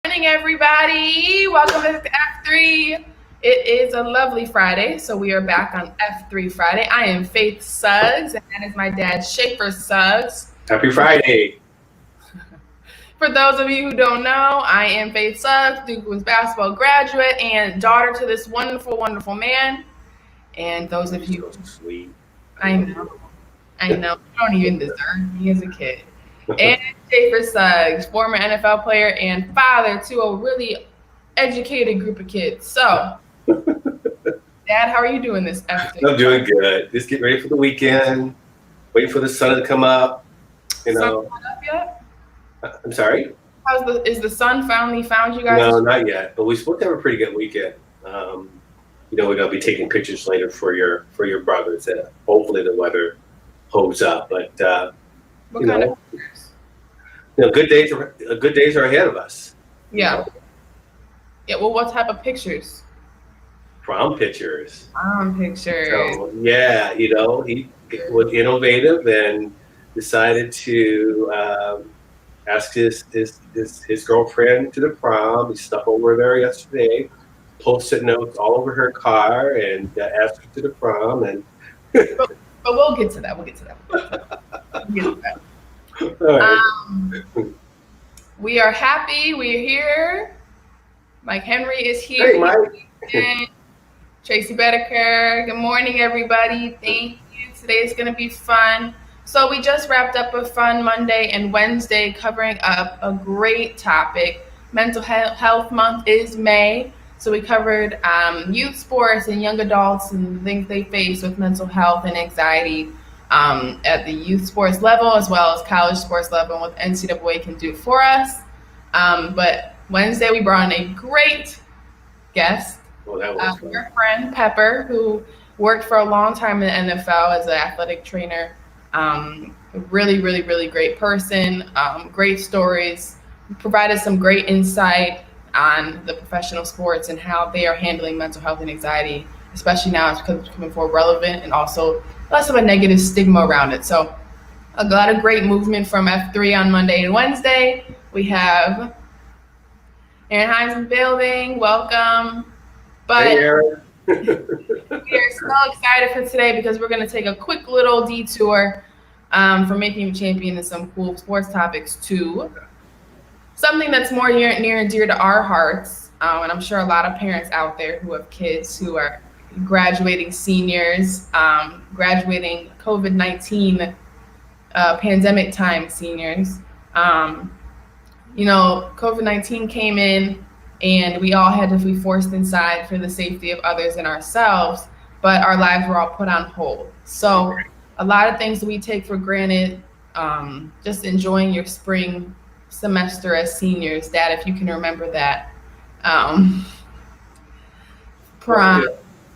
Morning, everybody. Welcome to F3. It is a lovely Friday, so we are back on F3 Friday. I am Faith Suggs, and that is my dad, Shafer Suggs. Happy Friday. For those of you who don't know, I am Faith Suggs, Duke was basketball graduate and daughter to this wonderful, wonderful man. And those of you, So sweet. I know, you don't even deserve me as a kid. And Shafer Suggs, former NFL player and father to a really educated group of kids. So, Dad, how are you doing this afternoon? I'm doing good. Just getting ready for the weekend. Waiting for the sun to come up. Sun not up yet? I'm sorry? Is the sun finally found you guys? No, not yet. But we're supposed to have a pretty good weekend. We're gonna be taking pictures later for your brothers. Hopefully the weather holds up. But What kind of pictures? good days are ahead of us. Yeah. Yeah. Well, what type of pictures? Prom pictures. Pictures. So yeah, he was innovative and decided to ask his girlfriend to the prom. He stuck over there yesterday, post-it notes all over her car, and asked her to the prom. And but we'll get to that. We'll get to that. All right. We are happy. We're here. Mike Henry is here. Hey, Mike. Tracy Bedeker. Good morning, everybody. Thank you. Today is going to be fun. So we just wrapped up a fun Monday and Wednesday covering up a great topic. Mental Health Month is May. So we covered youth sports and young adults and the things they face with mental health and anxiety at the youth sports level as well as college sports level and what NCAA can do for us. But Wednesday we brought in a great guest, your friend Pepper, who worked for a long time in the NFL as an athletic trainer. Really, really, really great person, great stories, provided some great insight on the professional sports and how they are handling mental health and anxiety, especially now it's becoming more relevant and also less of a negative stigma around it. So a lot of great movement from F3 on Monday and Wednesday. We have Aaron Hines in the building. Welcome. But hey, Aaron. We are so excited for today because we're going to take a quick little detour from making you a champion and some cool sports topics to something that's more near and dear to our hearts. And I'm sure a lot of parents out there who have kids who are graduating seniors, graduating COVID-19 pandemic time seniors. COVID-19 came in and we all had to be forced inside for the safety of others and ourselves, but our lives were all put on hold. So a lot of things we take for granted, just enjoying your spring semester as seniors. Dad, if you can remember that. Prom.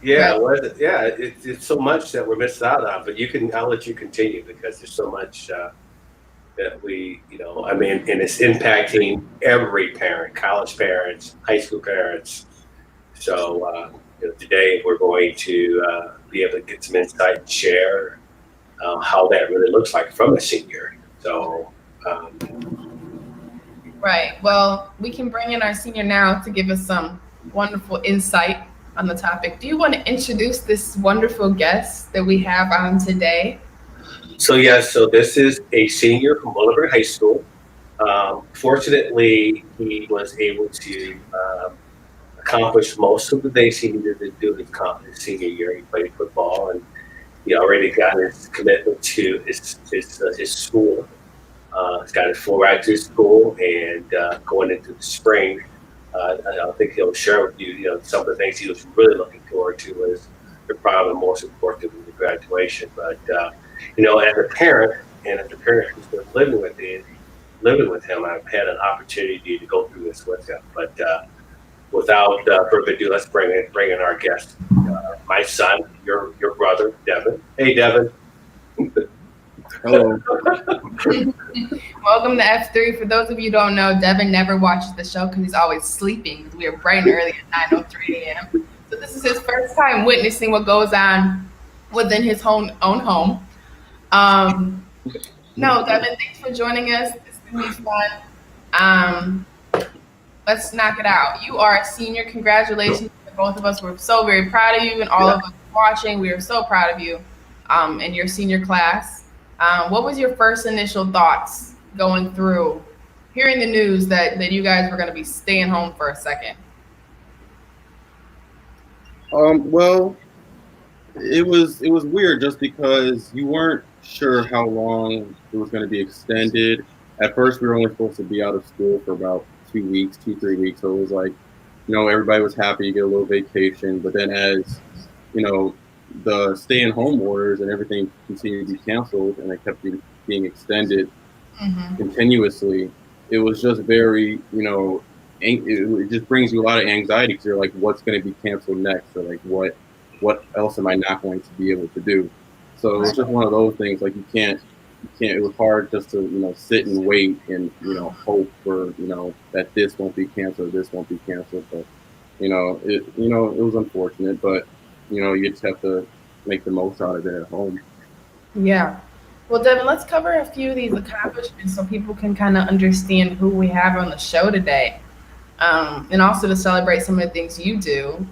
Yeah, it's so much that we're missed out on, but I'll let you continue because there's so much that and it's impacting every parent, college parents, high school parents. So today we're going to be able to get some insight and share how that really looks like from a senior. So. Right. Well, we can bring in our senior now to give us some wonderful insight on the topic. Do you want to introduce this wonderful guest that we have on today? So this is a senior from Boulevard High School. Fortunately, he was able to accomplish most of the things he needed to do his senior year. He played football, and he already got his commitment to his school. He's got his full ride to school, and going into the spring, I think he'll share with you, some of the things he was really looking forward to was the prom and most importantly the graduation. But as a parent who's been living with him, I've had an opportunity to go through this with him. But without further ado, let's bring in our guest, my son, your brother, Devin. Hey, Devin. Hello. Welcome to F3. For those of you who don't know, Devin never watches the show because he's always sleeping. We are bright and early at 9:03 a.m. So this is his first time witnessing what goes on within his own home. No, Devin, thanks for joining us. It's going to be fun. Let's knock it out. You are a senior. Congratulations to both of us. We're so very proud of you, and all Yeah. of us watching. We are so proud of you in your senior class. What was your first initial thoughts going through hearing the news that you guys were going to be staying home for a second? Well, it was weird just because you weren't sure how long it was going to be extended. At first, we were only supposed to be out of school for about 2 weeks, 2, 3 weeks. So it was like, everybody was happy to get a little vacation. But then as the stay-at-home orders and everything continued to be canceled, and it kept being extended Mm-hmm. continuously, it was just very, it just brings you a lot of anxiety because you're like, what's going to be canceled next, or like what else am I not going to be able to do? So it was Right. just one of those things. Like you can't. It was hard just to sit and wait and hope for that this won't be canceled, this won't be canceled. But it was unfortunate, but you just have to make the most out of it at home. Yeah. Well, Devin, let's cover a few of these accomplishments so people can kind of understand who we have on the show today, and also to celebrate some of the things you do.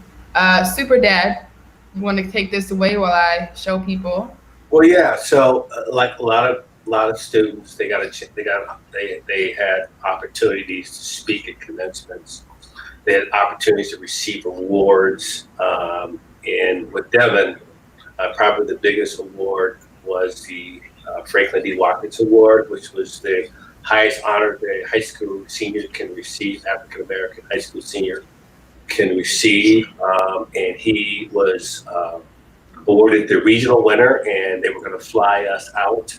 Super Dad, you want to take this away while I show people? Well, yeah. So, like a lot of students, they had opportunities to speak at commencements. They had opportunities to receive awards. And with Devin, probably the biggest award was the Franklin D. Watkins Award, which was the highest honor that a high school senior can receive, African American high school senior can receive. And he was awarded the regional winner, and they were going to fly us out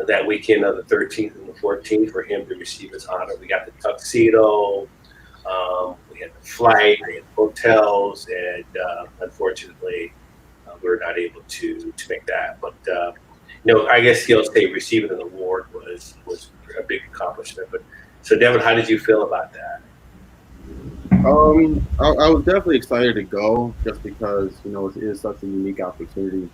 that weekend of the 13th and the 14th for him to receive his honor. We got the tuxedo, we had the flight, we had hotels, and unfortunately, we were not able to make that. But I guess you'll say receiving an award was a big accomplishment. But so, Devin, how did you feel about that? I was definitely excited to go just because it is such a unique opportunity.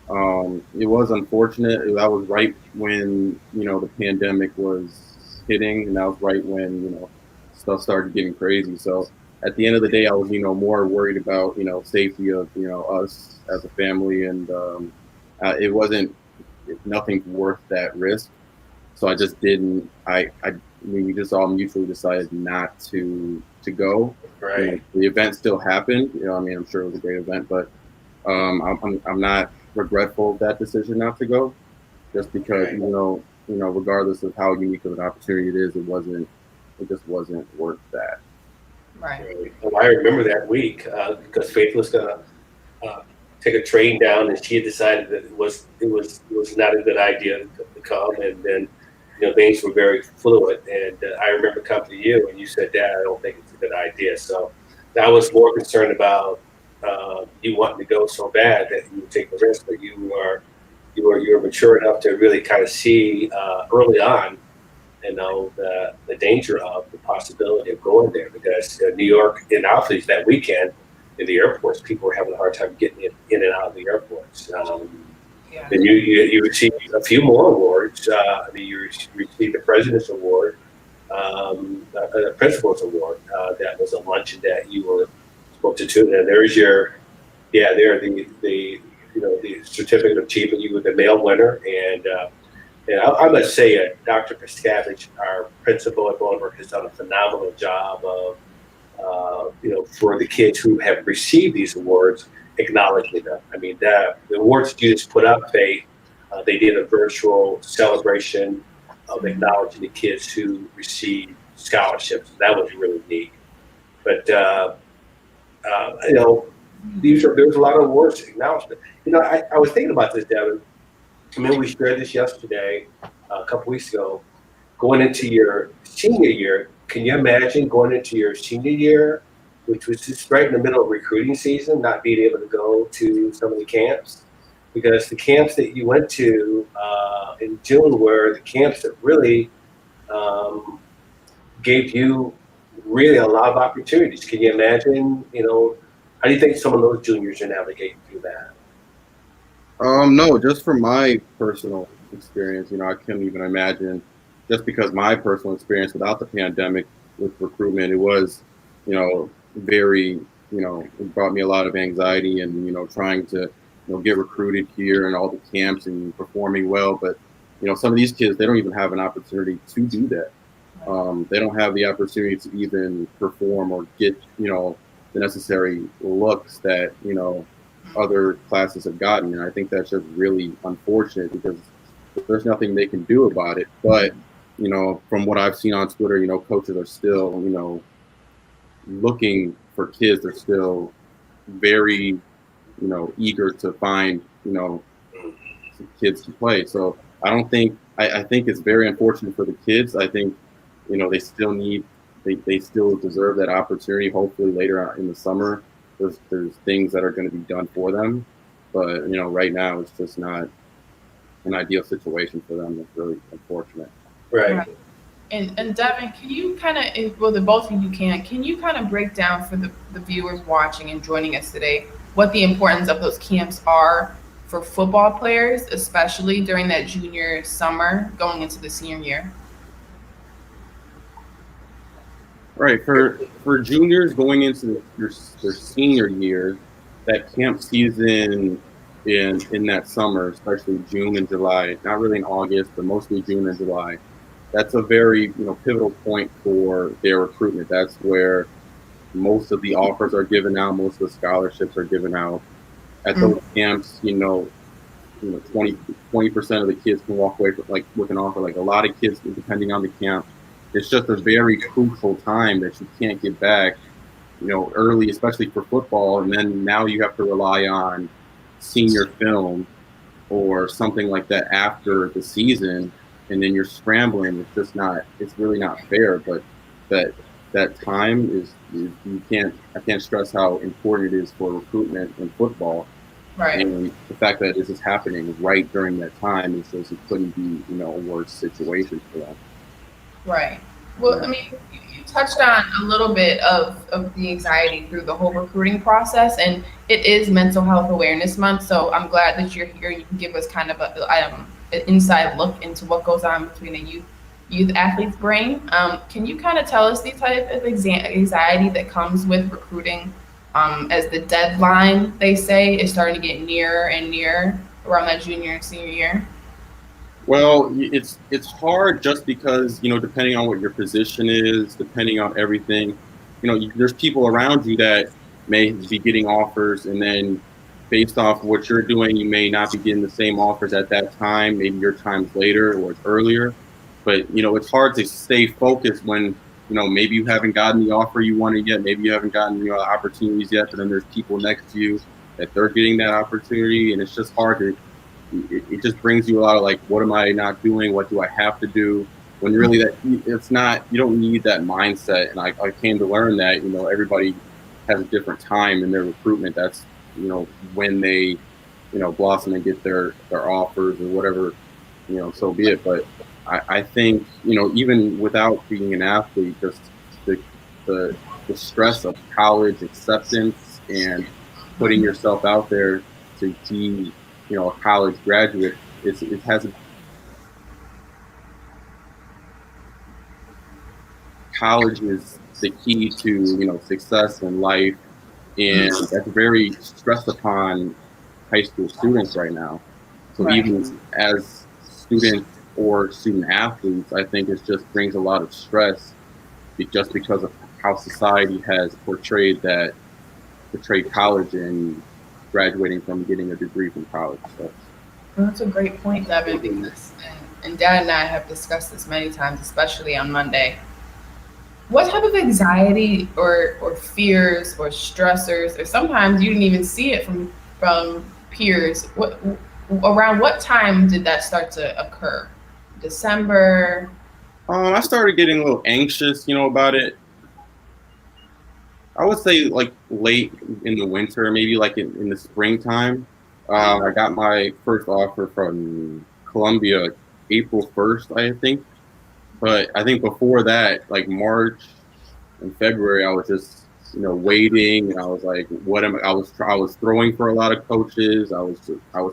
It was unfortunate. That was right when the pandemic was hitting, and that was right when stuff started getting crazy. So at the end of the day, I was more worried about safety of us as a family, and it wasn't nothing worth that risk. So I just didn't. We just all mutually decided not to go. Right, The event still happened. I mean, I'm sure it was a great event, but I'm not regretful of that decision not to go, just because right. regardless of how unique of an opportunity it is, it just wasn't worth that. Right. Right. Well, I remember that week because Faith was gonna uh, take a train down, and she had decided that it was not a good idea to come, and then things were very fluid, and I remember coming to you, and you said, "Dad, I don't think it's a good idea." So I was more concerned about you wanting to go so bad that you would take the risk, but you were mature enough to really kind of see early on the danger of the possibility of going there because New York and obviously that weekend in the airports, people were having a hard time getting in and out of the airports. Yeah. And you received a few more awards. I mean, you received the President's Award, a Principal's Award. That was a luncheon that you were supposed to tune. And there's your, yeah, there the certificate of achievement. You were the male winner, and I must say, Dr. Piscavage, our principal at Bolingbrook, has done a phenomenal job of, for the kids who have received these awards, acknowledging them. I mean, the awards that you just put up, they did a virtual celebration of acknowledging the kids who received scholarships. That was really neat. But uh, you know, there's a lot of awards acknowledgement. I was thinking about this, Devin. I mean, we shared this yesterday, a couple weeks ago. Going into your senior year, can you imagine going into your senior year, which was just right in the middle of recruiting season, not being able to go to some of the camps? Because the camps that you went to in June were the camps that really um, gave you really a lot of opportunities. Can you imagine, how do you think some of those juniors are navigating through that? No, just from my personal experience, I couldn't even imagine, just because my personal experience without the pandemic. with recruitment. It was, very, it brought me a lot of anxiety and, trying to, get recruited here and all the camps and performing well. But, some of these kids, they don't even have an opportunity to do that. They don't have the opportunity to even perform or get, the necessary looks that, other classes have gotten. And I think that's just really unfortunate because there's nothing they can do about it. But, from what I've seen on Twitter, coaches are still, looking for kids. They're still very, eager to find, kids to play. So I don't think, I think it's very unfortunate for the kids. I think, they still need, they still deserve that opportunity. Hopefully later on in the summer, there's things that are going to be done for them. But, right now it's just not an ideal situation for them. It's really unfortunate. Right. Right. And Devin, can you kind of, well, the both of you can you kind of break down for the viewers watching and joining us today what the importance of those camps are for football players, especially during that junior summer going into the senior year? Right. For juniors going into their senior year, that camp season in that summer, especially June and July, not really in August, but mostly June and July, that's a very pivotal point for their recruitment. That's where most of the offers are given out, most of the scholarships are given out. At Mm, those camps, 20% of the kids can walk away with an offer. Like a lot of kids, depending on the camp, it's just a very crucial time that you can't get back, early, especially for football. And then now you have to rely on senior film or something like that after the season, and then you're scrambling. It's just not. It's really not fair. But that that time is you can't. I can't stress how important it is for recruitment in football. right. And the fact that this is happening right during that time is just it couldn't be a worse situation for them. Right. Well, I Yeah. mean, you touched on a little bit of the anxiety through the whole recruiting process, and it is Mental Health Awareness Month. So I'm glad that you're here. You can give us kind of an inside look into what goes on between a youth athlete's brain. Can you kind of tell us the type of anxiety that comes with recruiting, as the deadline they say is starting to get nearer and nearer around that junior and senior year? Well, it's hard just because depending on what your position is, depending on everything, there's people around you that may be getting offers, and then based off what you're doing, you may not be getting the same offers at that time. Maybe your time's later or it's earlier, but it's hard to stay focused when maybe you haven't gotten the offer you wanted yet. Maybe you haven't gotten opportunities yet, but then there's people next to you that they're getting that opportunity, and it's just hard to it just brings you a lot of like, what am I not doing? What do I have to do? When really that it's not, you don't need that mindset. And I came to learn that, everybody has a different time in their recruitment. That's, when they, blossom and get their offers or whatever, so be it. But I think, even without being an athlete, just the, the, the stress of college acceptance and putting yourself out there to be a college graduate, it has a college is the key to success in life, and that's very stressed upon high school students right now. So Right. even as students or student athletes, I think it just brings a lot of stress just because of how society has portrayed college and graduating from getting a degree from college. So Well, that's a great point, Devin, because and Dad and I have discussed this many times, especially on Monday. What type of anxiety or fears or stressors, or sometimes you didn't even see it from peers? What around what time did that start to occur? December. I started getting a little anxious, about it. I would say like late in the winter, maybe like in the springtime. I got my first offer from Columbia April 1st, I think. But I think before that, like March and February, I was just waiting, and I was like, what am I? I was throwing for a lot of coaches. I was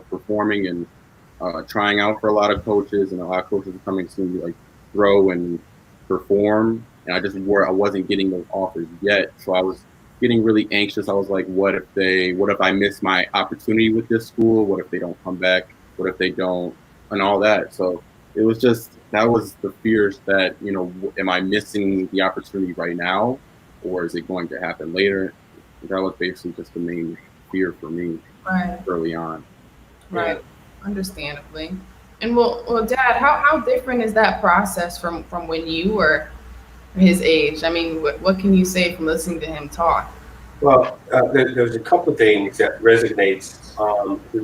performing and trying out for a lot of coaches, and a lot of coaches were coming to me like throw and perform, and I wasn't getting those offers yet. So I was getting really anxious. I was like, what if I miss my opportunity with this school? What if they don't come back? What if they don't, and all that. So it was just that was the fears that, am I missing the opportunity right now, or is it going to happen later? That was basically just the main fear for me Right. early on. Yeah. Right. Understandably. And well, Dad, how different is that process from when you were his age? I mean, what can you say from listening to him talk? Well, there's a couple of things that resonates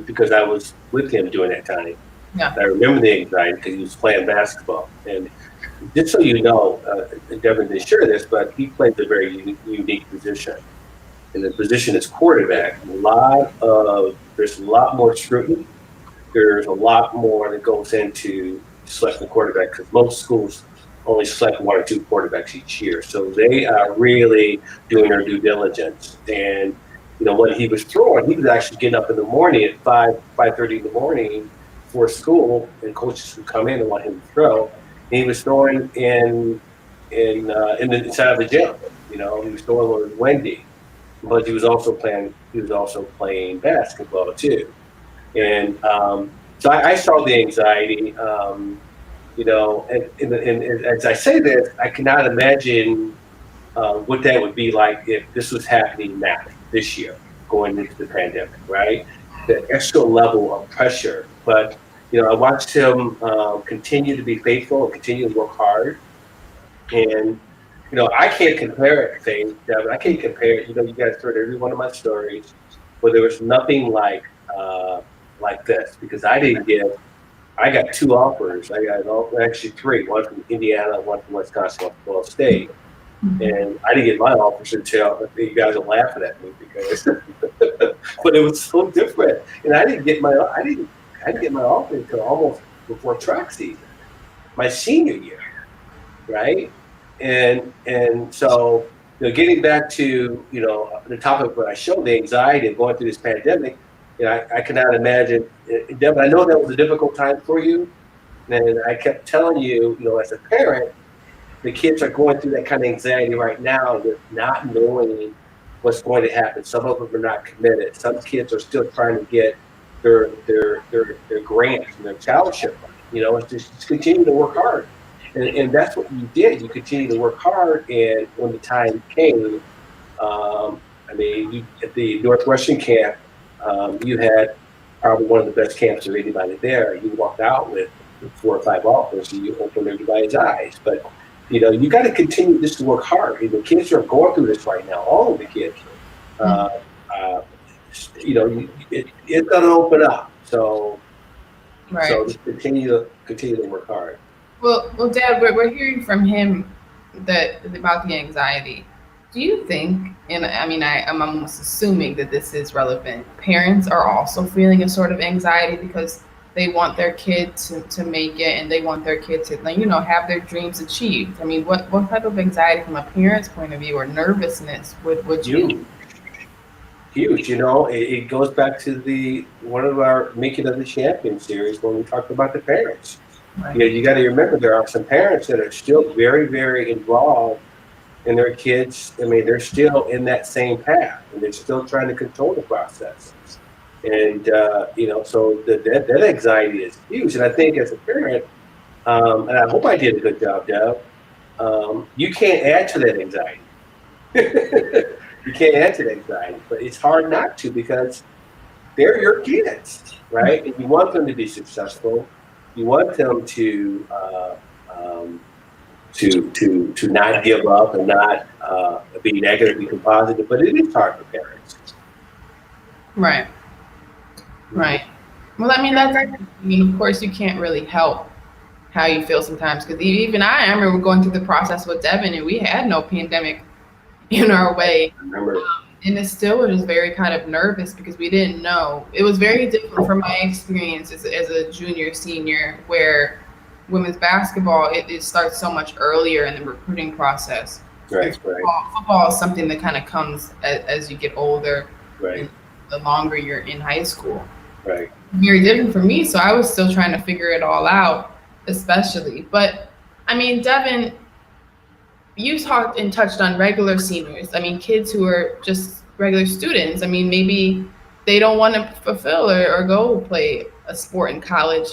because I was with him during that time. Yeah. I remember the anxiety because he was playing basketball. And just so you know, Devin didn't share this, but he plays a very unique position. And the position is quarterback. There's a lot more scrutiny. There's a lot more that goes into selecting a quarterback because most schools only select one or two quarterbacks each year. So they are really doing their due diligence. And when he was throwing, he was actually getting up in the morning at 5:30 in the morning for school, and coaches would come in and want him to throw. And he was throwing in the inside of the gym. He was throwing when it was windy, but he was also playing basketball too. And so I saw the anxiety, and as I say this, I cannot imagine what that would be like if this was happening now, this year, going into the pandemic, right? The extra level of pressure. But, I watched him continue to be faithful and continue to work hard. And, I can't compare it, Faith, Devin. I can't compare it. You guys heard every one of my stories, but there was nothing like this because I got two offers. I got actually three, one from Indiana, one from Wisconsin, one from Florida State. And I didn't get my offers until you guys are laughing at me because, but it was so different. And I didn't get my offer until almost before track season, my senior year, right? And so getting back to the topic where I showed the anxiety of going through this pandemic, I cannot imagine. Devin, I know that was a difficult time for you, and I kept telling you, as a parent, the kids are going through that kind of anxiety right now with not knowing what's going to happen. Some of them are not committed. Some kids are still trying to get their grants and their scholarship money. It's just continue to work hard. And that's what you did. You continued to work hard, and when the time came, at the Northwestern camp, you had probably one of the best camps of anybody there. You walked out with 4 or 5 offers, and you opened everybody's eyes. But you got to continue just to work hard. The kids are going through this right now. All of the kids. It's going to open up. So just continue to work hard. Well, Dad, we're hearing from him about the anxiety. Do you think, and I mean, I'm almost assuming that this is relevant, parents are also feeling a sort of anxiety because they want their kid to make it and they want their kid to, have their dreams achieved. I mean, what type of anxiety from a parent's point of view or nervousness would you? Huge. It goes back to one of our Making of the Champion series when we talked about the parents. Right. You got to remember there are some parents that are still very, very involved in their kids. I mean, they're still in that same path, and they're still trying to control the process. And so that anxiety is huge. And I think as a parent, and I hope I did a good job, Dev. You can't add to that anxiety. You can't add to that anxiety, but it's hard not to because they're your kids, right? And you want them to be successful. You want them to not give up and not be negative, become positive. But it is hard for parents. Right. Right. Well, of course, you can't really help how you feel sometimes because even I remember going through the process with Devin, and we had no pandemic in our way. I remember. And it still was very kind of nervous because we didn't know. It was very different from my experience as a junior, senior, where women's basketball, it starts so much earlier in the recruiting process. Right. Football is something that kind of comes as you get older, right, and the longer you're in high school. Right. Very different for me, so I was still trying to figure it all out, especially. But I mean, Devin, you talked and touched on regular seniors. I mean, kids who are just regular students. I mean, maybe they don't want to fulfill or go play a sport in college.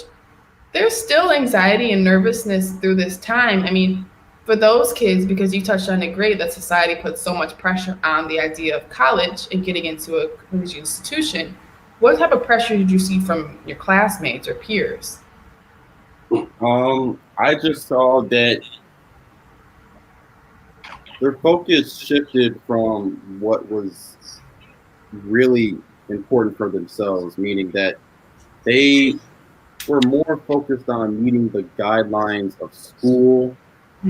There's still anxiety and nervousness through this time. I mean, for those kids, because you touched on it great, that society puts so much pressure on the idea of college and getting into a collegiate institution. What type of pressure did you see from your classmates or peers? I just saw that their focus shifted from what was really important for themselves, meaning that they were more focused on meeting the guidelines of school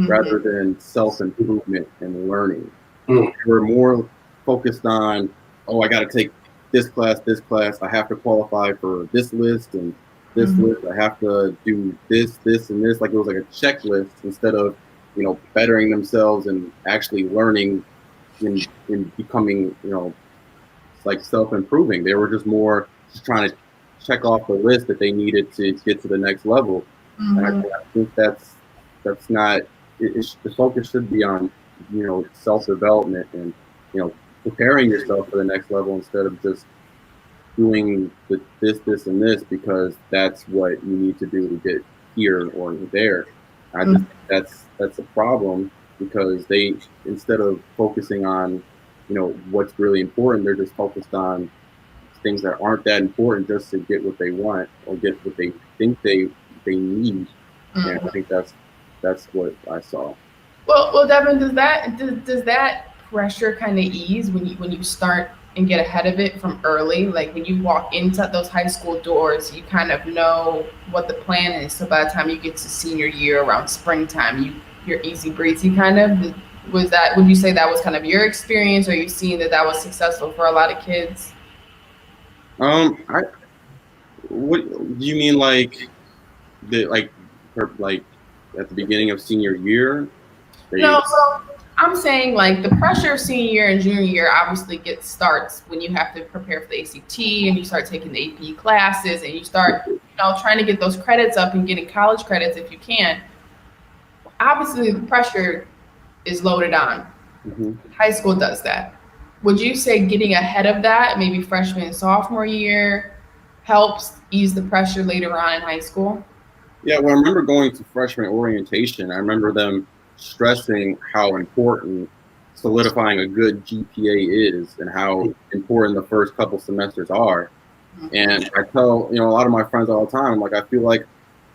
rather Mm-hmm. than self improvement and learning. Mm. They were more focused on, oh, I got to take this class, this class. I have to qualify for this list and this Mm-hmm. list. I have to do this, this, and this. Like it was like a checklist instead of, bettering themselves and actually learning in becoming, like self improving. They were just more just trying to check off the list that they needed to get to the next level. And Mm-hmm. I think that's not. The focus should be on self development and preparing yourself for the next level instead of just doing this and this because that's what you need to do to get here or there. I just think that's a problem because they instead of focusing on what's really important, they're just focused on things that aren't that important just to get what they want or get what they think they need. And I Mm-hmm. think that's what I saw. Well, Devin, does that pressure kind of ease when you start and get ahead of it from early? Like when you walk into those high school doors, you kind of know what the plan is. So by the time you get to senior year around springtime, you're easy breezy kind of. Was that? Would you say that was kind of your experience, or you seen that that was successful for a lot of kids? I what do you mean like at the beginning of senior year? They No, so I'm saying like the pressure of senior year and junior year obviously gets starts when you have to prepare for the ACT and you start taking the AP classes and you start, trying to get those credits up and getting college credits if you can. Obviously, the pressure is loaded on. mhm. High school does that. Would you say getting ahead of that, maybe freshman and sophomore year, helps ease the pressure later on in high school? Yeah, well, I remember going to freshman orientation. I remember them stressing how important solidifying a good GPA is and how important the first couple semesters are. And I tell a lot of my friends all the time, like I feel like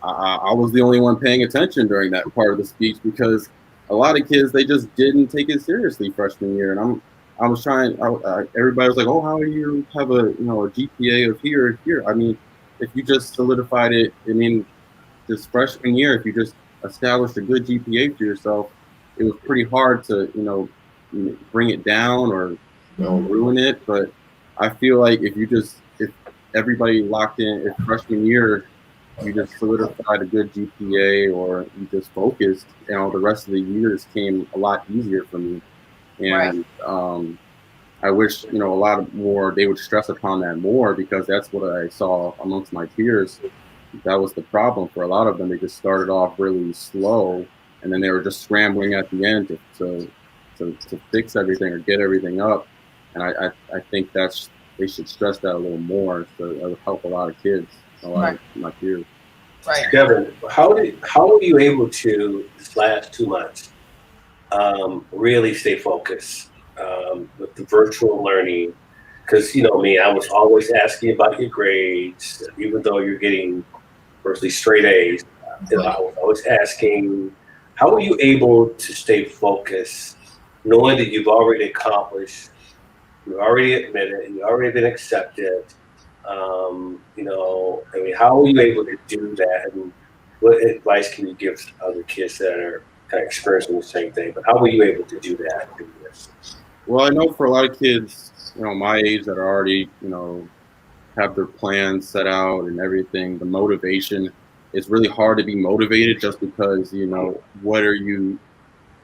I was the only one paying attention during that part of the speech because a lot of kids they just didn't take it seriously freshman year, and I was trying. Everybody was like, "Oh, how do you have a GPA of here or here?" I mean, if you just solidified it, I mean, this freshman year, if you just established a good GPA for yourself, it was pretty hard to bring it down or ruin it. But I feel like if everybody locked in if freshman year you just solidified a good GPA or you just focused, the rest of the years came a lot easier for me. Right. And I wish a lot of more they would stress upon that more because that's what I saw amongst my peers. That was the problem for a lot of them. They just started off really slow, and then they were just scrambling at the end to fix everything or get everything up. And I think they should stress that a little more. So that would help a lot of kids, a lot Right. of my peers. Right. Devin, how were you able to this last 2 months really stay focused with the virtual learning? Because you know me, I was always asking about your grades, even though you're getting virtually straight A's. I was always asking, how are you able to stay focused, knowing that you've already accomplished, you've already admitted, and you've already been accepted? I mean, how are you able to do that? And what advice can you give other kids that are kind of experiencing the same thing? But how were you able to do that? Well, I know for a lot of kids, my age that are already, have their plans set out and everything, the motivation, it's really hard to be motivated just because, what are you,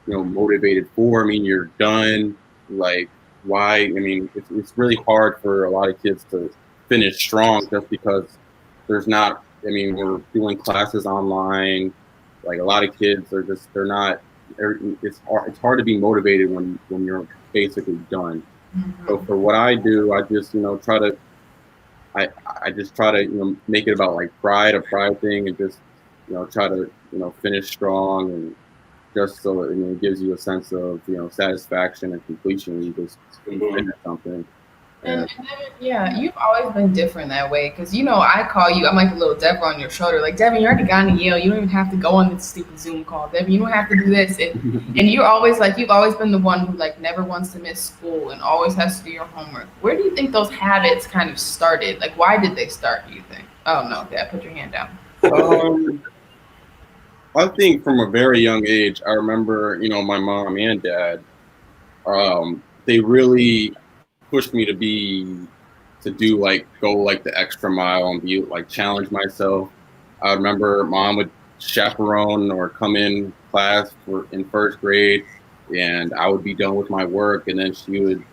motivated for? I mean, you're done. Like, why? I mean, it's really hard for a lot of kids to finish strong just because there's not, I mean, we're doing classes online. Like, a lot of kids are they're not it's hard to be motivated when you're basically done. So Mhm. for what I do, I just try to I I just try to make it about like pride, a pride thing, and just try to finish strong, and just so it gives you a sense of satisfaction and completion when you just Mhm. finish something. And, And and then, yeah, you've always been different that way because I call you. I'm like a little Devin on your shoulder. Like Devin, you already got to Yale. You don't even have to go on this stupid Zoom call. Devin, you don't have to do this. And you're always like you've always been the one who like never wants to miss school and always has to do your homework. Where do you think those habits kind of started? Like, why did they start? Do you think? Oh no, Dad, put your hand down. um, I think from a very young age, I remember my mom and dad. They really pushed me to do like go like the extra mile and be like challenge myself. I remember mom would chaperone or come in class for in first grade, and I would be done with my work, and then she would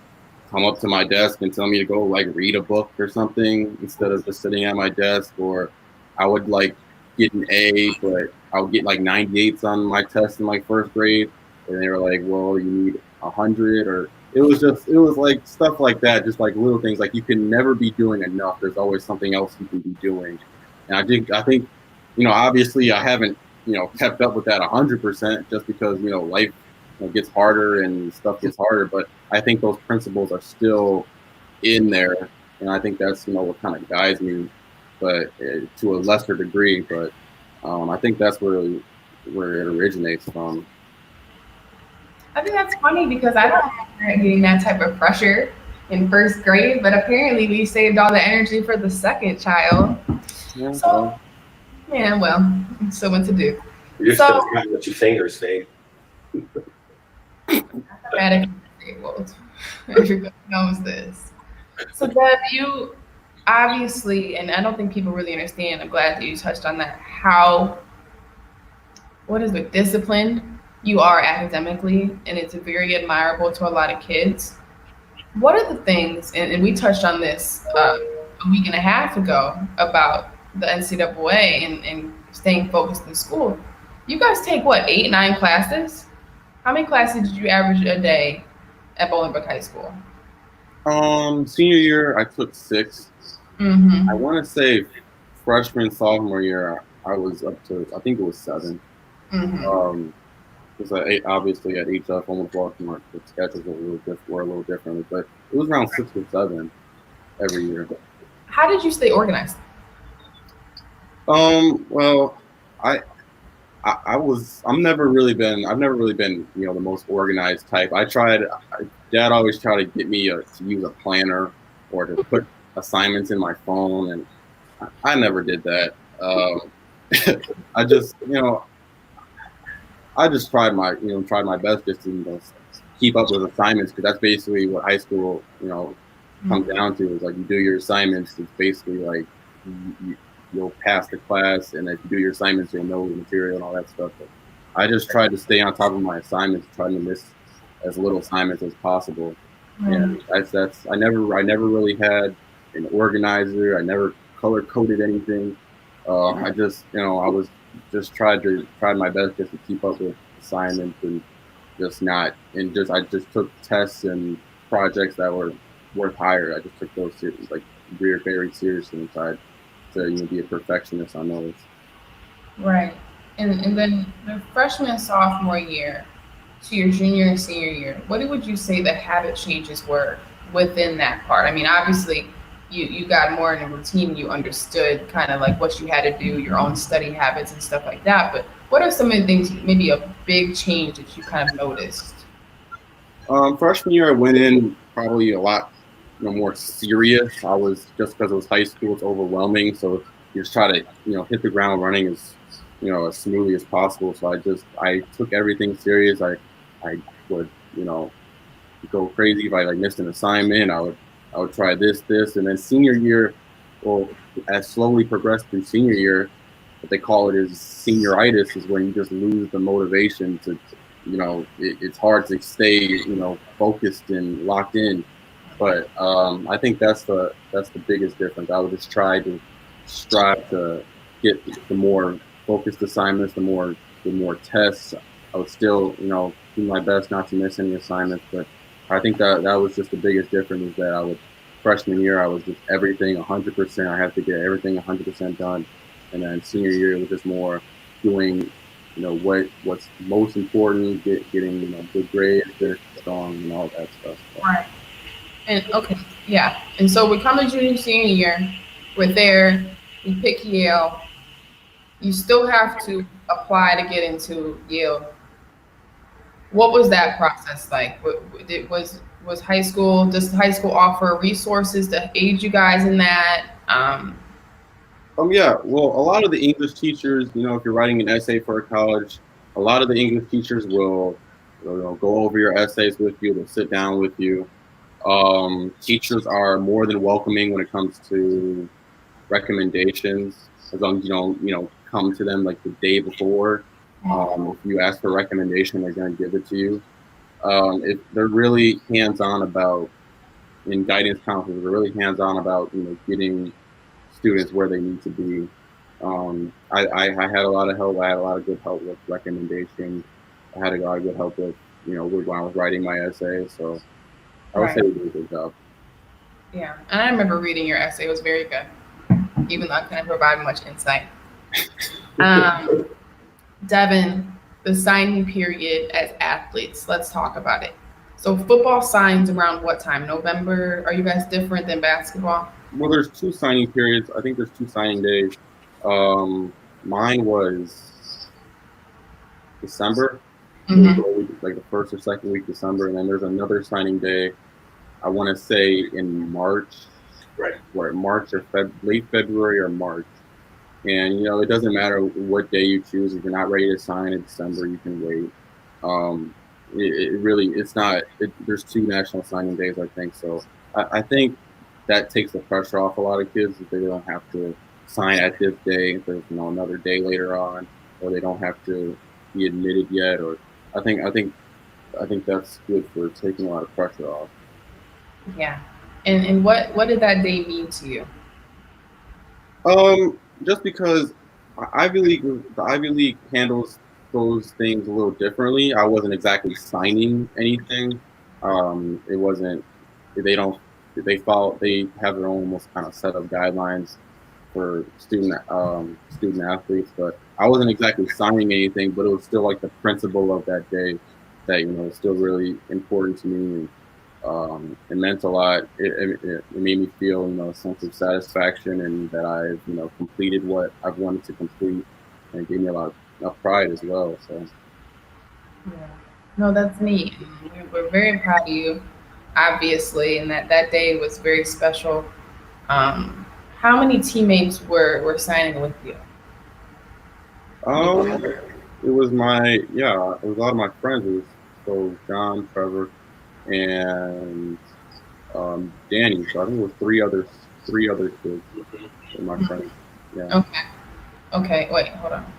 come up to my desk and tell me to go like read a book or something instead of just sitting at my desk. Or I would like get an A, but I would get like 98s on my test in like first grade, and they were like, "Well, you need 100," or it was like stuff like that, just like little things. Like you can never be doing enough. There's always something else you can be doing, and I think obviously I haven't kept up with that 100% just because life gets harder and stuff gets harder, but I think those principles are still in there, and I think that's what kind of guides me, but to a lesser degree. But I think that's where it originates from. I think that's funny because I don't remember getting that type of pressure in first grade, but apparently we saved all the energy for the second child. Yeah, So well, yeah, well, so what to do. You're So still counting with your fingers, Nate. mathematically disabled. Everybody knows this. So Deb, you obviously, and I don't think people really understand. I'm glad that you touched on that. How what is it? Disciplined you are academically, and it's very admirable to a lot of kids. What are the things, and we touched on this a week and a half ago about the NCAA and staying focused in school. You guys take what, eight, nine classes? How many classes did you average a day at Bolingbrook High School? senior year I took 6. I Mm-hmm. want to say freshman sophomore year I was up to, I think it was 7. Mm-hmm. Um, because obviously at each almost Baltimore the schedules were a little differently, but it was around 6 or 7 every year. How did you stay organized? Well, I I've never really been the most organized type. Dad always tried to get me to use a planner or to put assignments in my phone, and I never did that. I just I just tried my best just to keep up with assignments, because that's basically what high school comes Mm-hmm. down to, is like you do your assignments. It's basically like you'll pass the class, and if you do your assignments, you'll know the material and all that stuff. But I just tried to stay on top of my assignments, trying to miss as little assignments as possible. And I never really had an organizer. I never color coded anything. I just I was just tried my best just to keep up with assignments, and just not and just I just took tests and projects that were worth higher. I just took those like very seriously, and tried to be a perfectionist on those. Right. And then the freshman and sophomore year to your junior and senior year, what would you say the habit changes were within that part? I mean, obviously you got more in a routine, you understood kind of like what you had to do, your own study habits and stuff like that. But what are some of the things, maybe a big change that you kind of noticed? Freshman year, I went in probably a lot more serious. I was just because it was high school, it's overwhelming. So you just try to hit the ground running as smoothly as possible. So I took everything serious. I would go crazy if I like missed an assignment. I would try this, and then senior year, well, as slowly progressed through senior year, what they call it is senioritis, is when you just lose the motivation to, it's hard to stay, focused and locked in. But I think that's the biggest difference. I would just try to strive to get the more focused assignments, the more tests, I would still, do my best not to miss any assignments. But I think that was just the biggest difference is that freshman year, I was just everything 100%. I had to get everything 100% done. And then senior year, it was just more doing, what's most important, getting, good grades, finishing strong, and all that stuff. So. Right. And okay, yeah. And so we come to junior senior year, we're there, we pick Yale. You still have to apply to get into Yale. What was that process like? Was high school? Does high school offer resources to aid you guys in that? Yeah. Well, a lot of the English teachers, if you're writing an essay for a college, a lot of the English teachers will, go over your essays with you. They'll sit down with you. Teachers are more than welcoming when it comes to recommendations, as long as you don't, come to them like the day before. If you ask for a recommendation, they're going to give it to you. If they're really hands-on about in guidance counselors, they're really hands-on about getting students where they need to be. I had a lot of help. I had a lot of good help with recommendations. I had a lot of good help with when I was writing my essay. So I would say Right. we did a good job. Yeah. And I remember reading your essay. It was very good, even though I couldn't provide much insight. Um, Devin, the signing period as athletes. Let's talk about it. So football signs around what time? November? Are you guys different than basketball? Well, there's two signing periods. I think there's two signing days. Mine was December. It was Mm-hmm. always like the first or second week of December, and then there's another signing day. I want to say in March, Right. or March or late February or March. And it doesn't matter what day you choose. If you're not ready to sign in December, you can wait. It really it's not. There's two national signing days, I think. So I think that takes the pressure off a lot of kids if they don't have to sign at this day. If there's another day later on, or they don't have to be admitted yet. Or I think that's good for taking a lot of pressure off. Yeah. And what did that day mean to you? Just because the Ivy League handles those things a little differently. I wasn't exactly signing anything. It wasn't. They don't. They follow. They have their own almost kind of set of guidelines for student athletes. But I wasn't exactly signing anything. But it was still like the principle of that day that is still really important to me. And it meant a lot. It made me feel, a sense of satisfaction and that I've, completed what I've wanted to complete, and it gave me a lot of pride as well. So, Yeah. No, that's neat. We're very proud of you, obviously, and that day was very special. How many teammates were signing with you? um, it was it was a lot of my friends. It was so John, Trevor, and Danny. So I think it was three other kids, my friends. Yeah, Okay. Okay. Wait. Hold on.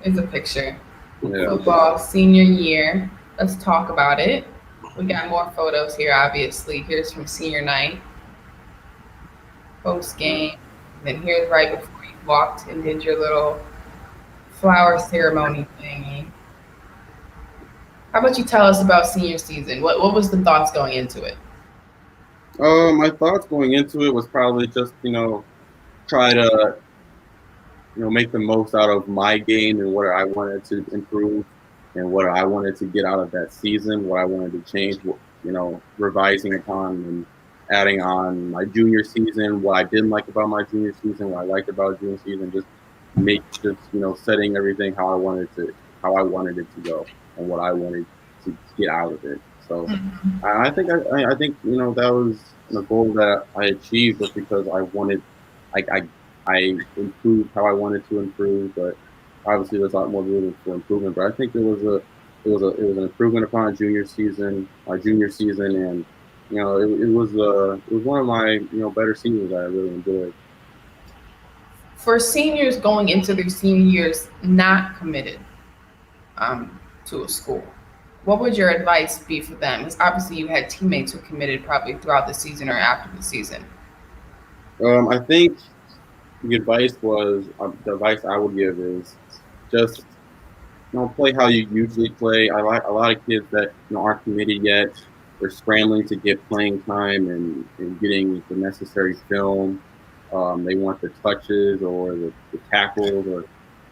Here's a picture. yeah. Football senior year. Let's talk about it. We got more photos here. Obviously, here's from senior night, post game. Then here's right before you walked and did your little flower ceremony thingy. How about you tell us about senior season? What was the thoughts going into it? My thoughts going into it was probably just try to make the most out of my game and what I wanted to improve and what I wanted to get out of that season, what I wanted to change, revising upon and adding on my junior season, what I didn't like about my junior season, what I liked about junior season, setting everything how I wanted it to go and what I wanted to get out of it. So Mhm. I think that was a goal that I achieved just because I improved how I wanted to improve, but obviously there's a lot more room for improvement. But I think it was an improvement upon my junior season, and it was one of my better seasons that I really enjoyed. For seniors going into their senior years not committed to a school, what would your advice be for them? Because obviously you had teammates who committed probably throughout the season or after the season. I think the advice I would give is just play how you usually play. I like a lot of kids that aren't committed yet. They're scrambling to get playing time and getting the necessary film. They want the touches or the tackles, or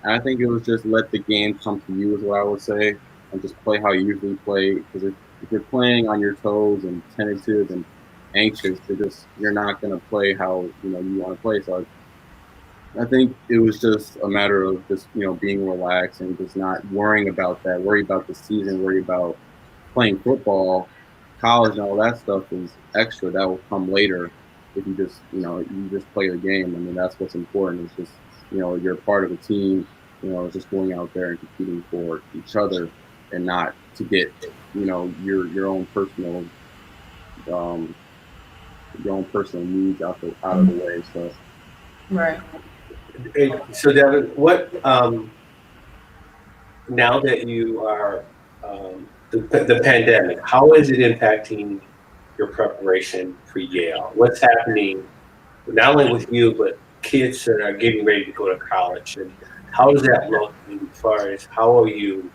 and I think it was just let the game come to you is what I would say, and just play how you usually play. Because if you're playing on your toes and tentative and anxious, you're not going to play how you want to play. So I think it was just a matter of just being relaxed and just not worrying about that. Worry about the season. Worry about playing football. College and all that stuff is extra. That will come later if you just play the game. I mean, that's what's important. It's just you're part of a team. Just going out there and competing for each other and not to get your own um, personal needs out of the way. So. Right. So Devin, what now that you are the pandemic, how is it impacting your preparation for Yale? What's happening not only with you but kids that are getting ready to go to college, and how does that look as far as how are you?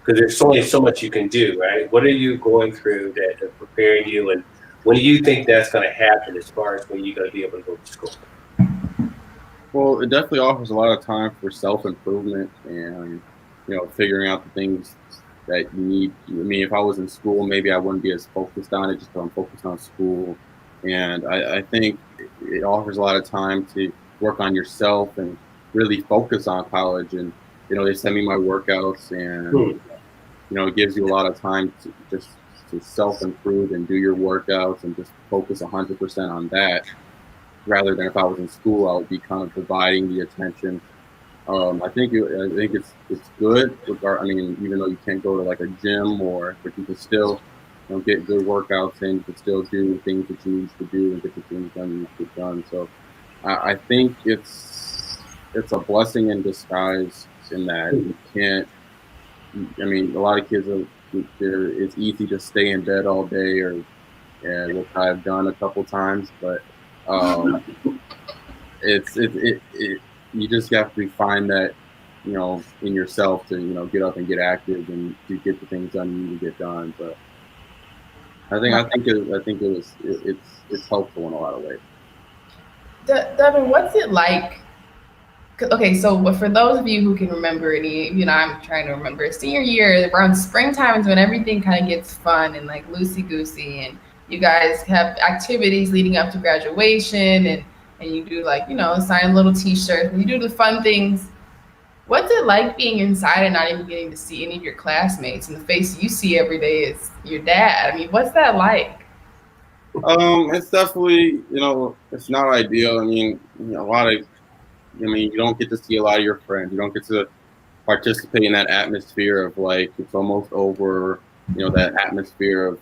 Because there's only so much you can do, right? What are you going through that are preparing you, and when do you think that's going to happen as far as when you're going to be able to go to school? Well, it definitely offers a lot of time for self improvement and figuring out the things that you need. I mean, if I was in school, maybe I wouldn't be as focused on it just because I'm focused on school. And I think it offers a lot of time to work on yourself and really focus on college. And they send me my workouts, and Hmm. it gives you a lot of time to just to self improve and do your workouts and just focus 100% on that rather than if I was in school, I would be kind of dividing the attention. I think it's good. I mean, even though you can't go to like a gym but you can still get good workouts in. You can still do things that you need to do and get the things done you need to get done. So I think it's a blessing in disguise in that you can't. I mean, a lot of kids are. It's easy to stay in bed all day, which I've done a couple times, but um, it you just have to find that in yourself to get up and get active and to get the things done you need to get done. But I think it's helpful in a lot of ways. Devin, what's it like? Okay, so but for those of you who can remember any, I'm trying to remember senior year around springtime is when everything kind of gets fun and like loosey goosey, and you guys have activities leading up to graduation, and you do like sign little T-shirts and you do the fun things. What's it like being inside and not even getting to see any of your classmates, and the face you see every day is your dad? I mean, what's that like? It's definitely it's not ideal. I mean, a lot of you don't get to see a lot of your friends. You don't get to participate in that atmosphere of like it's almost over. That atmosphere of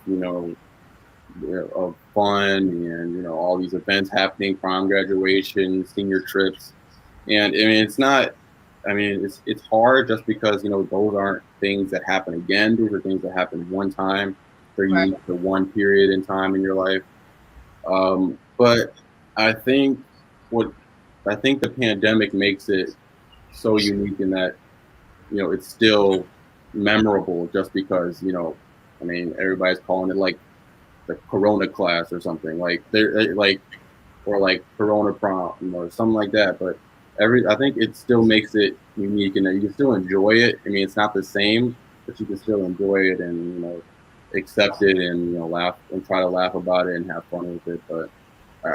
of fun and all these events happening, prom, graduation, senior trips, and I mean it's not. I mean it's hard just because those aren't things that happen again. Those are things that happen one time. They're Right. unique to one period in time in your life. But I think what I think the pandemic makes it so unique in that it's still memorable just because I mean everybody's calling it like the Corona class or something like they're like or like Corona prom or something like that. But I think it still makes it unique and you can still enjoy it. I mean, it's not the same, but you can still enjoy it and accept it and laugh and try to laugh about it and have fun with it. But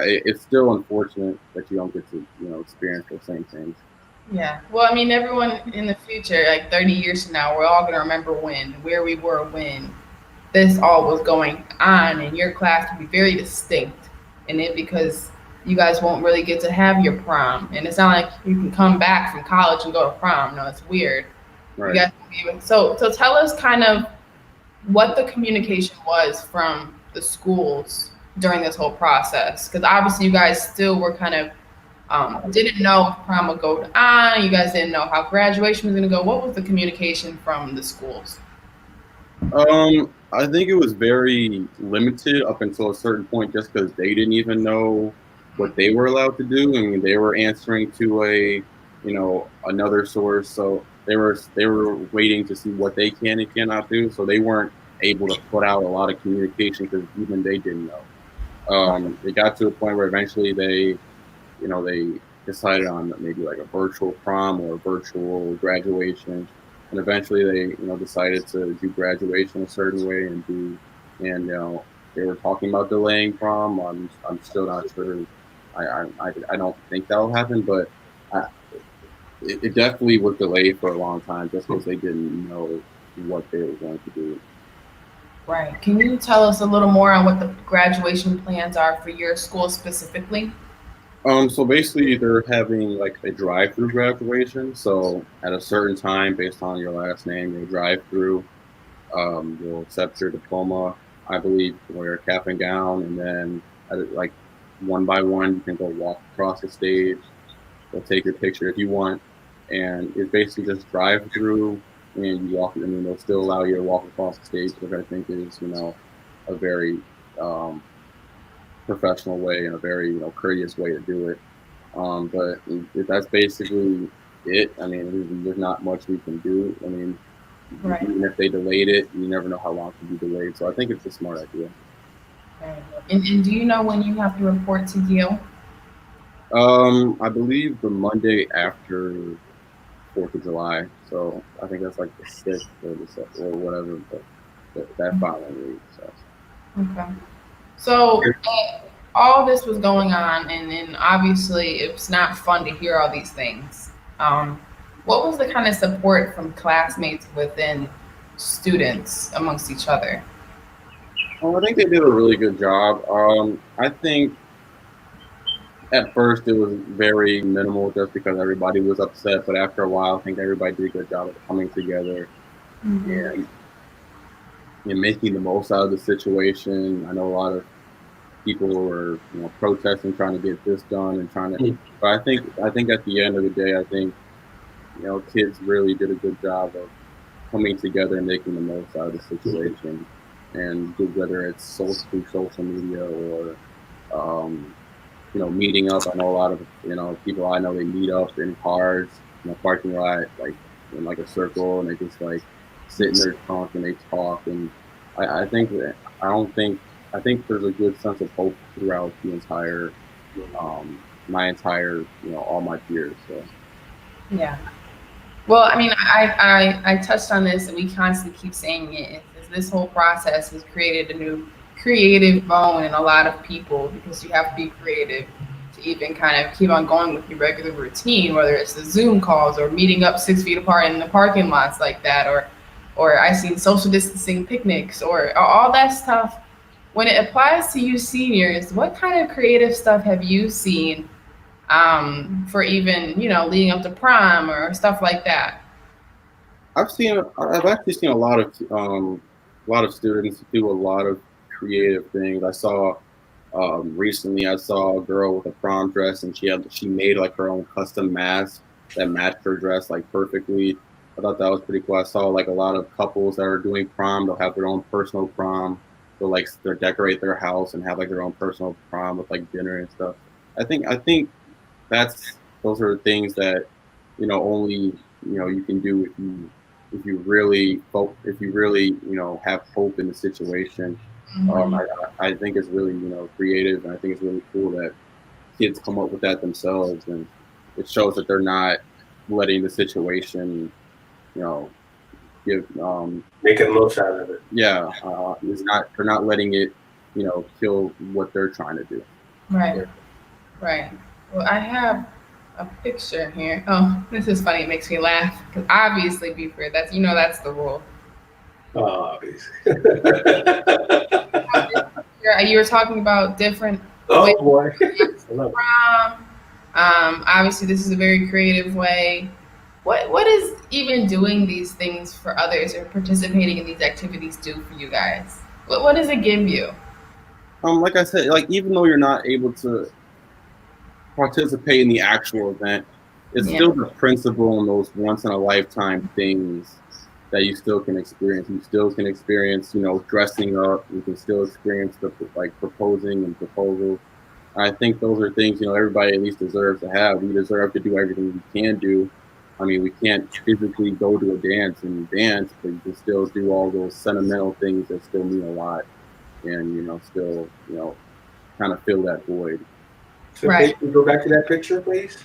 it's still unfortunate that you don't get to experience those same things. Yeah. Well, I mean, everyone in the future, like 30 years from now, we're all going to remember where we were when this all was going on, and your class will be very distinct in it because you guys won't really get to have your prom. And it's not like you can come back from college and go to prom. No, it's weird. You Right. guys won't be able. So tell us kind of what the communication was from the schools during this whole process, because obviously you guys still were kind of didn't know if prom would go on. You guys didn't know how graduation was going to go. What was the communication from the schools? I think it was very limited up until a certain point, just because they didn't even know what they were allowed to do. I mean, they were answering to another source. So they were waiting to see what they can and cannot do, so they weren't able to put out a lot of communication because even they didn't know. It got to a point where eventually they decided on maybe like a virtual prom or a virtual graduation, and eventually they decided to do graduation a certain way and they were talking about delaying prom. I'm still not sure. I don't think that'll happen, but I, it definitely was delayed for a long time just because they didn't know what they were going to do. Right. Can you tell us a little more on what the graduation plans are for your school specifically? So basically, they're having like a drive-through graduation. So at a certain time, based on your last name, you'll drive through. You'll accept your diploma. I believe wear a cap and gown, and then like one by one, you can go walk across the stage. They'll take your picture if you want, and it's basically just drive through, and you walk. I mean, they'll still allow you to walk across the stage, which I think is a very um, professional way and a very courteous way to do it. But that's basically it. I mean, there's not much we can do. I mean, Right. even if they delayed it, you never know how long it can be delayed. So I think it's a smart idea. Right. And do you know when you have to report to Yale? I believe the Monday after 4th of July. So I think that's like the 6th or or whatever, but that following week. So Okay. So all this was going on, and obviously it's not fun to hear all these things. Um, what was the kind of support from classmates within students amongst each other? I think they did a really good job. I think at first it was very minimal just because everybody was upset, but after a while, I think everybody did a good job of coming together Hmm. and making the most out of the situation. I know a lot of people were protesting, trying to get this done and trying to. But I think at the end of the day, I think kids really did a good job of coming together and making the most out of the situation, and whether it's through social media or um, meeting up. I know a lot of people I know they meet up in cars in a parking lot, like in like a circle, and they just like sit in their trunk and they talk. And I think that I don't think I think there's a good sense of hope throughout the entire my entire all my peers. So Yeah. Well, I mean, I touched on this, and we constantly keep saying it. Is this whole process has created a new creative bone in a lot of people because you have to be creative to even kind of keep on going with your regular routine, whether it's the Zoom calls or meeting up 6 feet apart in the parking lots like that, or I seen social distancing picnics or all that stuff. When it applies to you seniors, what kind of creative stuff have you seen for even leading up to prom or stuff like that? I've actually seen a lot of students do a lot of creative things. Recently I saw a girl with a prom dress and she made like her own custom mask that matched her dress like perfectly. I thought that was pretty cool. I saw like a lot of couples that are doing prom. They'll have their own personal prom. They'll decorate their house and have like their own personal prom with like dinner and stuff. I think that's those are things that only you can do if you really have hope in the situation. Hmm. I think it's really creative, and I think it's really cool that kids come up with that themselves, and it shows that they're not letting the situation you know give Making the most out of it. yeah it's not they're not letting it kill what they're trying to do. Right, right. Well, I have a picture here. Oh, this is funny. It makes me laugh because obviously, be fair. That's that's the rule. Oh, obviously. Yeah, you were talking about different ways Oh boy, I love it. from. Obviously, this is a very creative way. What is even doing these things for others or participating in these activities do for you guys? What does it give you? Like I said, like even though you're not able to participate in the actual event, it's Yeah. still the principle and those once in a lifetime things that you still can experience. You still can experience, dressing up. You can still experience the like proposing and proposals. I think those are things everybody at least deserves to have. We deserve to do everything we can do, I mean, we can't physically go to a dance and dance, but you can still do all those sentimental things that still mean a lot, and still kind of fill that void. So, Right. Kate, can you go back to that picture, please?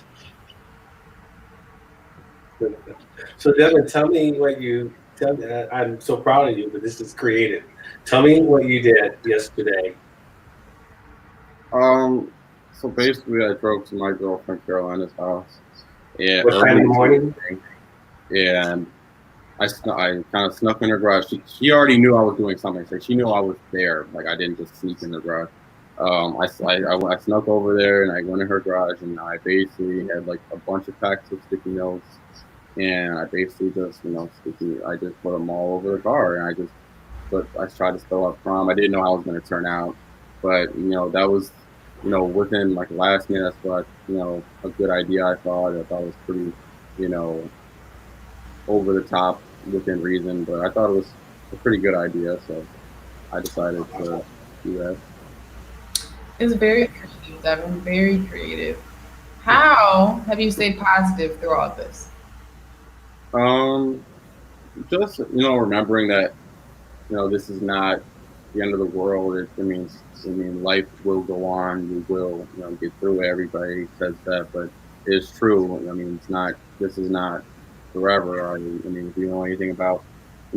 So, Devin, tell me what you tell. I'm so proud of you, but this is creative. Tell me what you did yesterday. Um, so basically, I drove to my girlfriend Carolina's house, yeah, What time early in the in the morning? morning, and I kind of snuck in her garage. She already knew I was doing something, so she knew I was there. Like I didn't just sneak in the garage. I snuck over there and I went in her garage and I basically had like a bunch of packs of sticky notes, and I basically just I just put them all over the car, and but I tried to spell out prom. I didn't know how it was going to turn out, but that was within like last minute. That's what a good idea. I thought it was pretty you know over the top within reason, but I thought it was a pretty good idea, so I decided to do that. It's very creative, Devin. Very creative. How have you stayed positive through all this? Um, just remembering that this is not the end of the world. I mean, life will go on. We will get through it. Everybody says that, but it's true. I mean, it's not. This is not forever. I mean, if you know anything about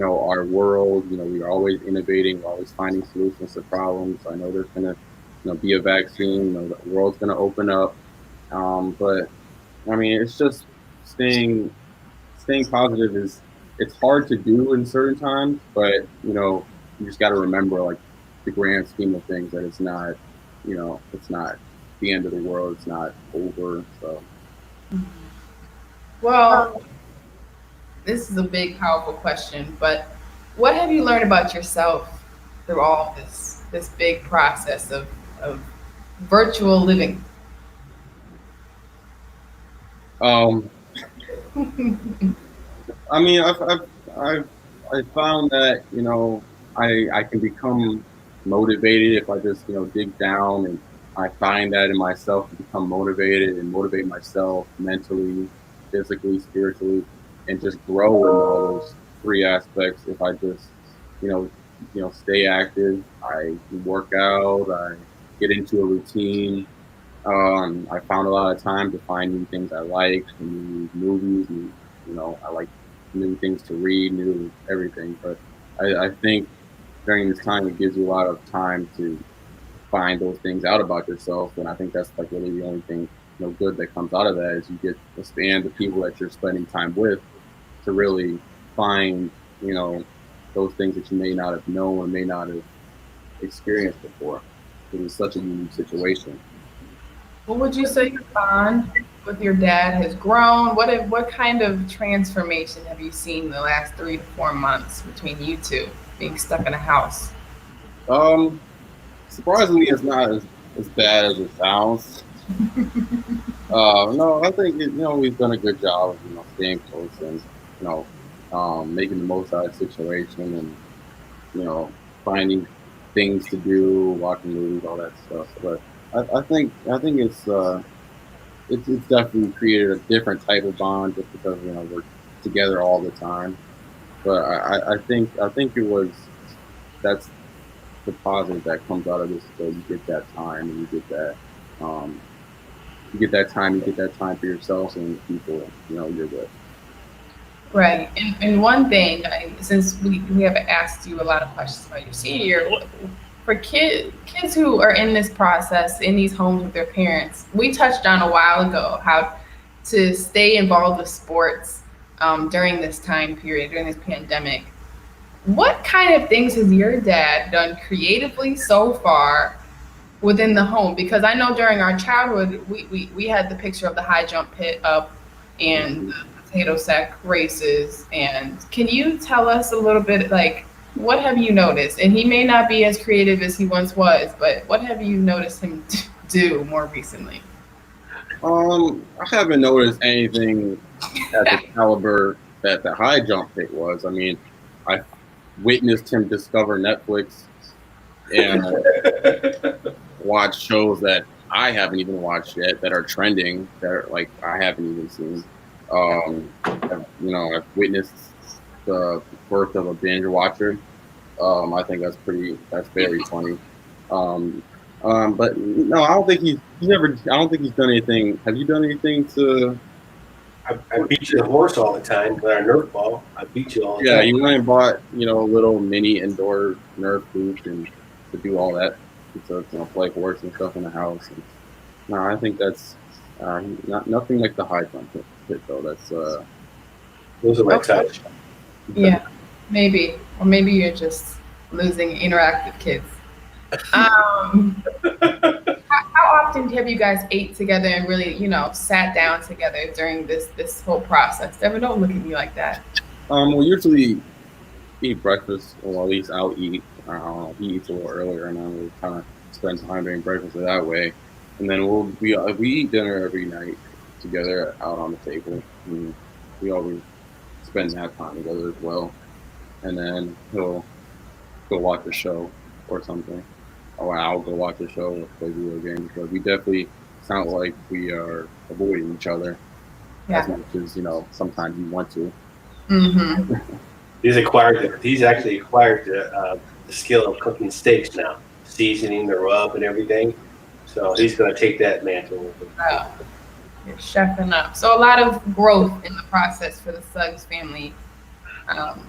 our world, we are always innovating. We're always finding solutions to problems. I know there's gonna be a vaccine. The world's gonna open up. But I mean, it's just staying positive is it's hard to do in certain times, but you just got to remember like the grand scheme of things that it's not the end of the world. It's not over. So Well, this is a big, powerful question, but what have you learned about yourself through all this big process of virtual living? um, I mean, I've I found that I can become motivated if I just dig down, and I find that in myself to become motivated and motivate myself mentally, physically, spiritually, and just grow in all those three aspects. If I just you know stay active, I work out, I get into a routine. I found a lot of time to find new things I like, new movies, new, I like new things to read, new everything. But I think during this time, it gives you a lot of time to find those things out about yourself. And I think that's like really the only thing, good that comes out of that is you get to expand the people that you're spending time with to really find, you know, those things that you may not have known or may not have experienced before. It was such a unique situation. What would you say your bond with your dad has grown? What kind of transformation have you seen in the last 3 to 4 months between you two being stuck in a house? Um, Surprisingly, it's not as bad as it sounds. No, I think we've done a good job of staying close and you know making the most out of the situation and finding things to do, watching movies, all that stuff. But I think it's definitely created a different type of bond just because we're together all the time. But I think it was that's the positive that comes out of this. So you get that time and um, you get that time for yourself and the people you're with. Right. And one thing, since we have asked you a lot of questions about your senior year, for kids who are in this process, in these homes with their parents, we touched on a while ago how to stay involved with sports during this time period, during this pandemic. What kind of things has your dad done creatively so far within the home? Because I know during our childhood, we had the picture of the high jump pit up and Mhm. the potato sack races. And can you tell us a little bit, like, what have you noticed? And he may not be as creative as he once was, but what have you noticed him do more recently? I haven't noticed anything at the caliber that the high jump pick was. I mean, I witnessed him discover Netflix and watch shows that I haven't even watched yet that are trending that are like I haven't even seen. I've witnessed the birth of a binge watcher. I think that's very funny. Um, but no, I don't think I don't think he's done anything. Have you done anything to? I beat you the horse all the time with our Nerf ball. I beat you all the Yeah, time. you went and bought a little mini indoor Nerf booth and to do all that, to play horse and stuff in the house. And, no, I think that's not nothing like the high jump pit though. That's Those are my Okay. touch. Yeah, maybe. Or maybe you're just losing interactive kids. Um, how often have you guys ate together and really, sat down together during this whole process? Devin, don't look at me like that. we usually eat breakfast, or at least I'll eat. I don't know, he eats a little earlier, and then we kind of spend time during breakfast that way. And then we eat dinner every night together out on the table. And we always spend that time together as well. And then he'll go watch a show or something, or I'll go watch a show or play video games. But we definitely sound like we are avoiding each other as Yeah. much as sometimes you want to. Mm-hmm. He's actually acquired the skill of cooking steaks now, seasoning the rub and everything. So he's going to take that mantle over. You're chefing up. So a lot of growth in the process for the Suggs family um,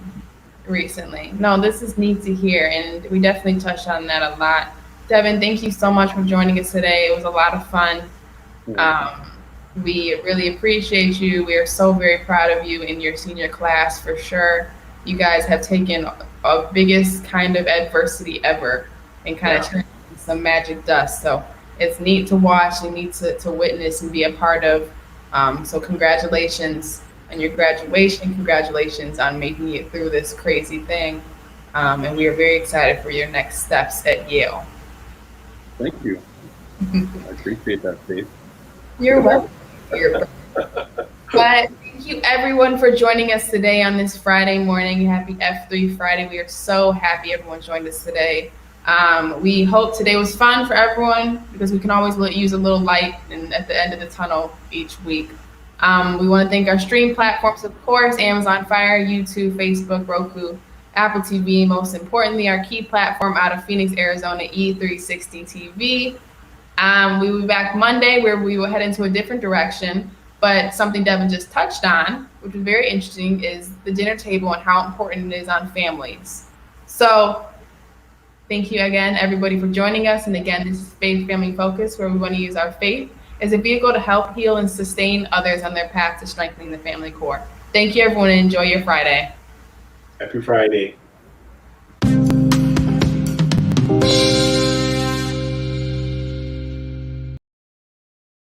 recently. No, this is neat to hear, and we definitely touched on that a lot. Devin, thank you so much for joining us today. It was a lot of fun. Um, we really appreciate you. We are so very proud of you in your senior class for sure. You guys have taken a biggest kind of adversity ever and kind of Yeah. turned it into some magic dust. So it's neat to watch and neat to witness and be a part of. So congratulations on your graduation. Congratulations on making it through this crazy thing. And we are very excited for your next steps at Yale. Thank you. I appreciate that, Faith. You're welcome. You're But thank you everyone for joining us today on this Friday morning. Happy F3 Friday. We are so happy everyone joined us today. We hope today was fun for everyone because we can always use a little light at the end of the tunnel each week. We want to thank our stream platforms, of course, Amazon Fire, YouTube, Facebook, Roku, Apple TV. Most importantly, our key platform out of Phoenix, Arizona, E360 TV. We will be back Monday where we will head into a different direction. But something Devin just touched on, which is very interesting, is the dinner table and how important it is on families. So thank you again, everybody, for joining us. And again, this is Faith Family Focus, where we want to use our faith as a vehicle to help heal and sustain others on their path to strengthening the family core. Thank you, everyone, and enjoy your Friday. Happy Friday.